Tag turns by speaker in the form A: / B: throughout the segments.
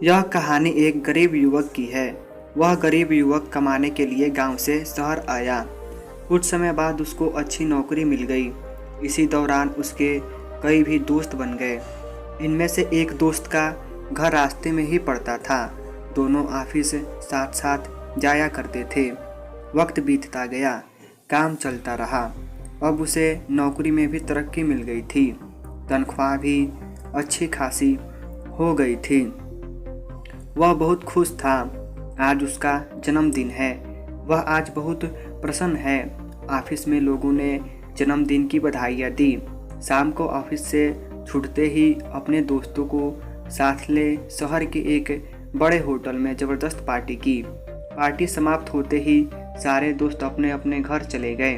A: यह कहानी एक गरीब युवक की है। वह गरीब युवक कमाने के लिए गांव से शहर आया। कुछ समय बाद उसको अच्छी नौकरी मिल गई। इसी दौरान उसके कई भी दोस्त बन गए। इनमें से एक दोस्त का घर रास्ते में ही पड़ता था। दोनों ऑफिस साथ साथ जाया करते थे। वक्त बीतता गया, काम चलता रहा। अब उसे नौकरी में भी तरक्की मिल गई थी। तनख्वाह भी अच्छी खासी हो गई थी। वह बहुत खुश था। आज उसका जन्मदिन है। वह आज बहुत प्रसन्न है। ऑफिस में लोगों ने जन्मदिन की बधाइयाँ दी। शाम को ऑफिस से छूटते ही अपने दोस्तों को साथ ले शहर के एक बड़े होटल में ज़बरदस्त पार्टी की। पार्टी समाप्त होते ही सारे दोस्त अपने अपने घर चले गए।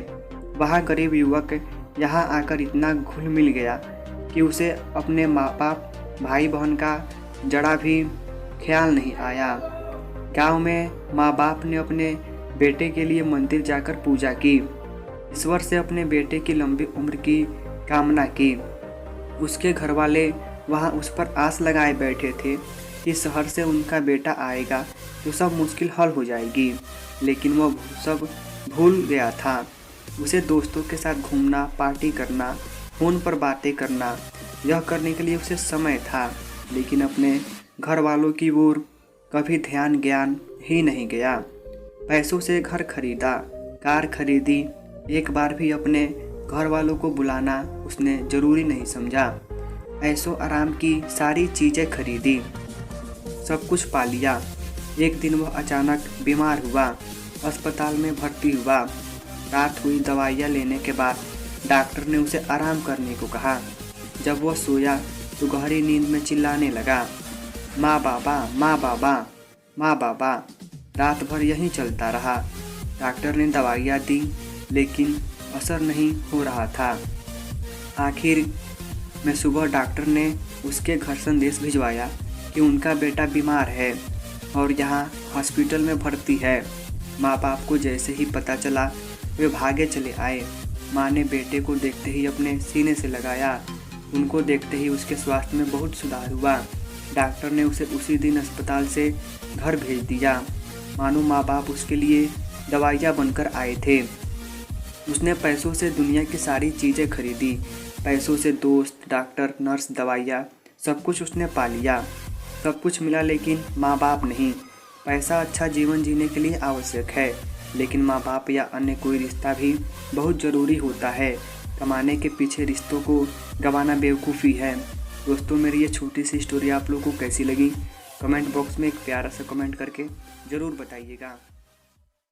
A: वह गरीब युवक यहाँ आकर इतना घुल मिल गया कि उसे अपने माँ बाप, भाई बहन का जरा भी ख्याल नहीं आया। गांव में माँ बाप ने अपने बेटे के लिए मंदिर जाकर पूजा की। ईश्वर से अपने बेटे की लंबी उम्र की कामना की। उसके घर वाले वहाँ उस पर आस लगाए बैठे थे कि शहर से उनका बेटा आएगा तो सब मुश्किल हल हो जाएगी। लेकिन वह सब भूल गया था। उसे दोस्तों के साथ घूमना, पार्टी करना, फ़ोन पर बातें करना, यह करने के लिए उसे समय था। लेकिन अपने घर वालों की ओर कभी ध्यान ज्ञान ही नहीं गया। पैसों से घर खरीदा, कार खरीदी। एक बार भी अपने घर वालों को बुलाना उसने ज़रूरी नहीं समझा। ऐशो आराम की सारी चीज़ें खरीदी, सब कुछ पा लिया। एक दिन वह अचानक बीमार हुआ, अस्पताल में भर्ती हुआ। रात हुई, दवाइयाँ लेने के बाद डॉक्टर ने उसे आराम करने को कहा। जब वह सोया तो गहरी नींद में चिल्लाने लगा, माँ बाबा, माँ बाबा, माँ बाबा। रात भर यहीं चलता रहा। डॉक्टर ने दवाइयाँ दी लेकिन असर नहीं हो रहा था। आखिर में सुबह डॉक्टर ने उसके घर संदेश भिजवाया कि उनका बेटा बीमार है और यहाँ हॉस्पिटल में भर्ती है। माँ बाप को जैसे ही पता चला वे भागे चले आए। माँ ने बेटे को देखते ही अपने सीने से लगाया। उनको देखते ही उसके स्वास्थ्य में बहुत सुधार हुआ। डॉक्टर ने उसे उसी दिन अस्पताल से घर भेज दिया। मानो माँ बाप उसके लिए दवाइयाँ बनकर आए थे। उसने पैसों से दुनिया की सारी चीज़ें खरीदी। पैसों से दोस्त, डॉक्टर, नर्स, दवाइयाँ, सब कुछ उसने पा लिया। सब कुछ मिला लेकिन माँ बाप नहीं। पैसा अच्छा जीवन जीने के लिए आवश्यक है, लेकिन माँ बाप या अन्य कोई रिश्ता भी बहुत ज़रूरी होता है। कमाने के पीछे रिश्तों को गंवाना बेवकूफ़ी है। दोस्तों, मेरी ये छोटी सी स्टोरी आप लोगों को कैसी लगी? कमेंट बॉक्स में एक प्यारा सा कमेंट करके ज़रूर बताइएगा।